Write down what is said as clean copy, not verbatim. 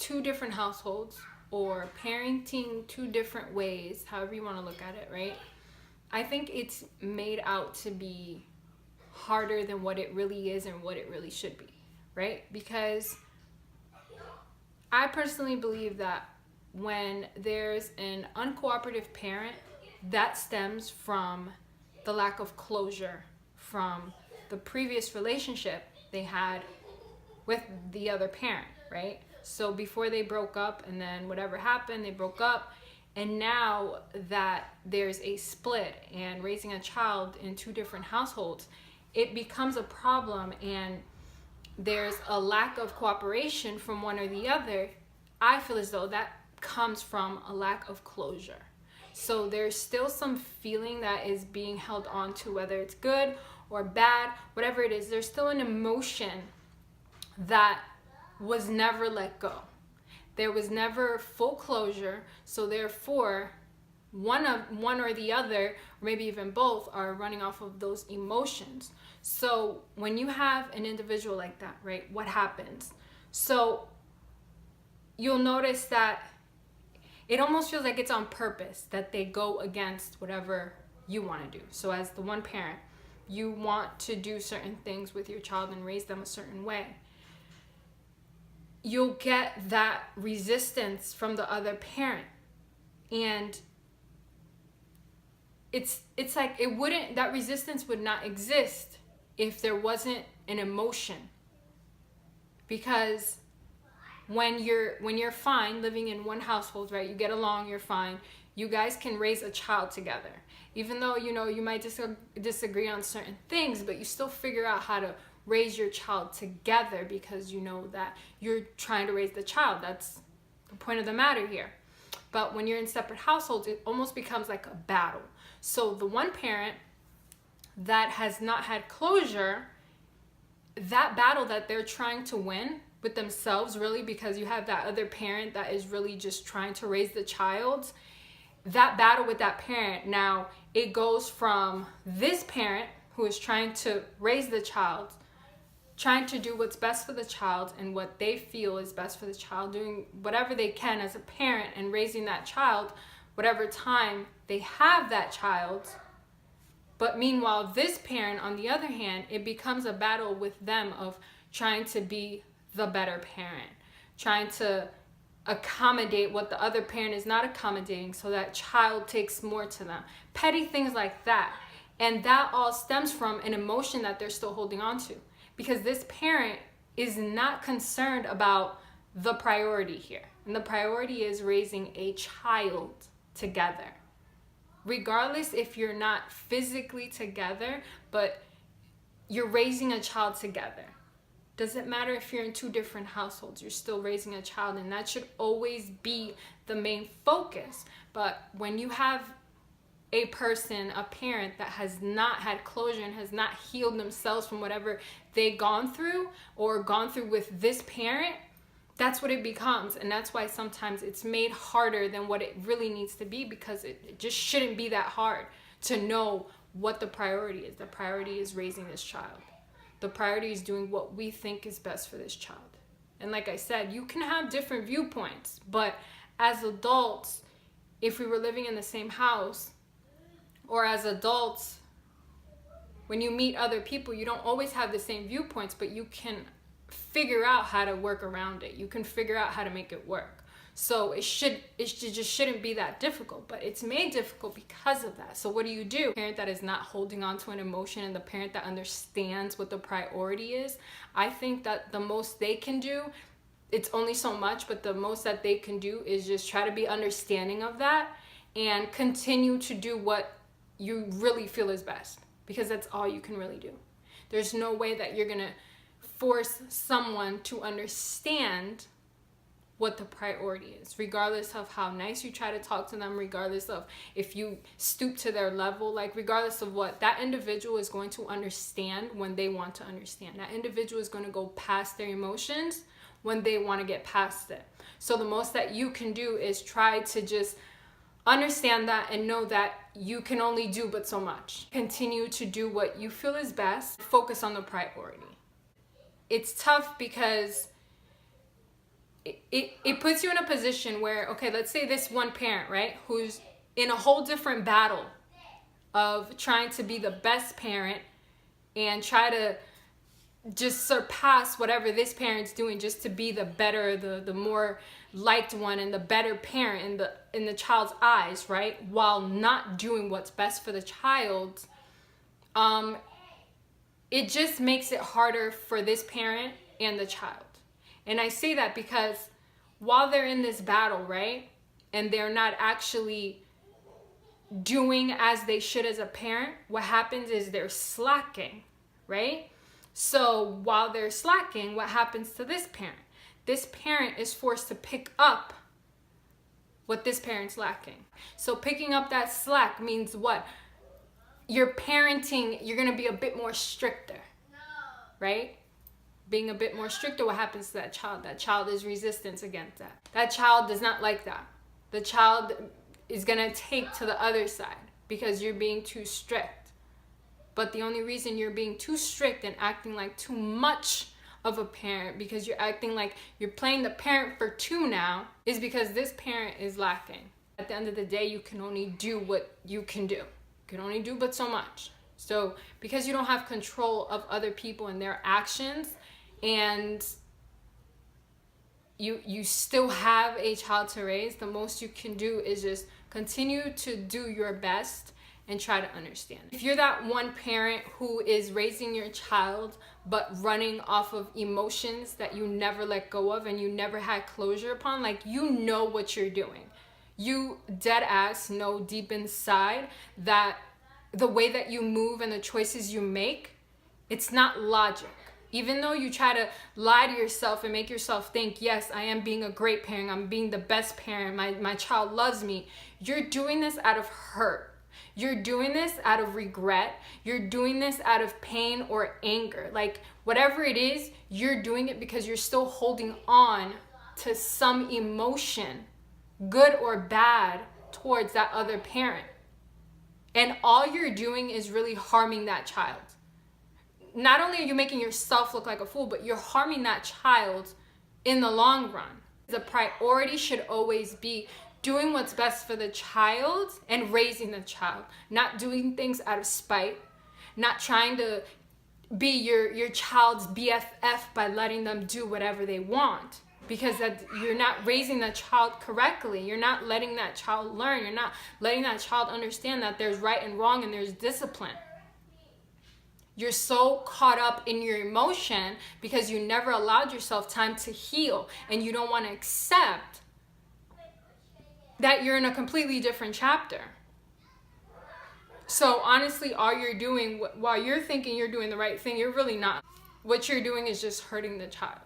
two different households or parenting two different ways, however you want to look at it, right? I think it's made out to be harder than what it really is and what it really should be, right? Because I personally believe that when there's an uncooperative parent, that stems from the lack of closure from the previous relationship they had with the other parent, right? So before they broke up, and then whatever happened, they broke up, and now that there's a split and raising a child in two different households, it becomes a problem, and there's a lack of cooperation from one or the other. I feel as though that comes from a lack of closure. So there's still some feeling that is being held on to, whether it's good or bad, whatever it is, there's still an emotion that was never let go. There was never full closure, so therefore one or the other, or maybe even both, are running off of those emotions. So when you have an individual like that, right, what happens? So you'll notice that it almost feels like it's on purpose that they go against whatever you want to do. So as the one parent, you want to do certain things with your child and raise them a certain way. You'll get that resistance from the other parent. And it's like that resistance would not exist if there wasn't an emotion. Because when you're fine living in one household, right, you get along, you're fine, you guys can raise a child together. Even though, you might disagree on certain things, but you still figure out how to raise your child together because you know that you're trying to raise the child. That's the point of the matter here. But when you're in separate households, it almost becomes like a battle. So the one parent that has not had closure, that battle that they're trying to win with themselves, really, because you have that other parent that is really just trying to raise the child, that battle with that parent, now it goes from this parent who is trying to raise the child, trying to do what's best for the child and what they feel is best for the child, doing whatever they can as a parent and raising that child whatever time they have that child. But meanwhile, this parent, on the other hand, it becomes a battle with them of trying to be the better parent, trying to accommodate what the other parent is not accommodating so that child takes more to them. Petty things like that. And that all stems from an emotion that they're still holding on to. Because this parent is not concerned about the priority here. And the priority is raising a child together. Regardless if you're not physically together, but you're raising a child together. Doesn't matter if you're in two different households, you're still raising a child, and that should always be the main focus. But when you have a person, a parent that has not had closure and has not healed themselves from whatever they've gone through or gone through with this parent, that's what it becomes. And that's why sometimes it's made harder than what it really needs to be, because it just shouldn't be that hard to know what the priority is. The priority is raising this child. The priority is doing what we think is best for this child. And like I said, you can have different viewpoints, but as adults, if we were living in the same house, or as adults, when you meet other people, you don't always have the same viewpoints, but you can figure out how to work around it. You can figure out how to make it work. So it just shouldn't be that difficult, but it's made difficult because of that. So what do? The parent that is not holding on to an emotion and the parent that understands what the priority is, I think that the most they can do, it's only so much, but the most that they can do is just try to be understanding of that and continue to do what you really feel is best, because that's all you can really do. There's no way that you're gonna force someone to understand what the priority is, regardless of how nice you try to talk to them, regardless of if you stoop to their level, like regardless of what, that individual is going to understand when they want to understand. That individual is going to go past their emotions when they want to get past it. So the most that you can do is try to just understand that and know that you can only do but so much. Continue to do what you feel is best. Focus on the priority. It's tough because it puts you in a position where, okay, let's say this one parent, right, who's in a whole different battle of trying to be the best parent and try to just surpass whatever this parent's doing just to be the better, the more liked one and the better parent in the child's eyes, right? While not doing what's best for the child. It just makes it harder for this parent and the child. And I say that because while they're in this battle, right, and they're not actually doing as they should as a parent, what happens is they're slacking, right? So while they're slacking, what happens to this parent? This parent is forced to pick up what this parent's lacking. So picking up that slack means what? Your parenting, you're going to be a bit more stricter, right? Being a bit more stricter, what happens to that child? That child is resistance against that. That child does not like that. The child is going to take to the other side because you're being too strict. But the only reason you're being too strict and acting like too much of a parent, because you're acting like you're playing the parent for two now, is because this parent is lacking. At the end of the day, you can only do what you can do. You can only do but so much. So because you don't have control of other people and their actions, and you still have a child to raise, the most you can do is just continue to do your best and try to understand. If you're that one parent who is raising your child but running off of emotions that you never let go of and you never had closure upon, like, you know what you're doing. You dead ass know deep inside that the way that you move and the choices you make, it's not logic. Even though you try to lie to yourself and make yourself think, yes, I am being a great parent, I'm being the best parent, my child loves me, you're doing this out of hurt. You're doing this out of regret. You're doing this out of pain or anger. Like, whatever it is, you're doing it because you're still holding on to some emotion, good or bad, towards that other parent. And all you're doing is really harming that child. Not only are you making yourself look like a fool, but you're harming that child in the long run. The priority should always be doing what's best for the child and raising the child, not doing things out of spite, not trying to be your child's BFF by letting them do whatever they want, because that you're not raising the child correctly. You're not letting that child learn. You're not letting that child understand that there's right and wrong and there's discipline. You're so caught up in your emotion because you never allowed yourself time to heal, and you don't want to accept that you're in a completely different chapter. So honestly, all you're doing, while you're thinking you're doing the right thing, you're really not. What you're doing is just hurting the child.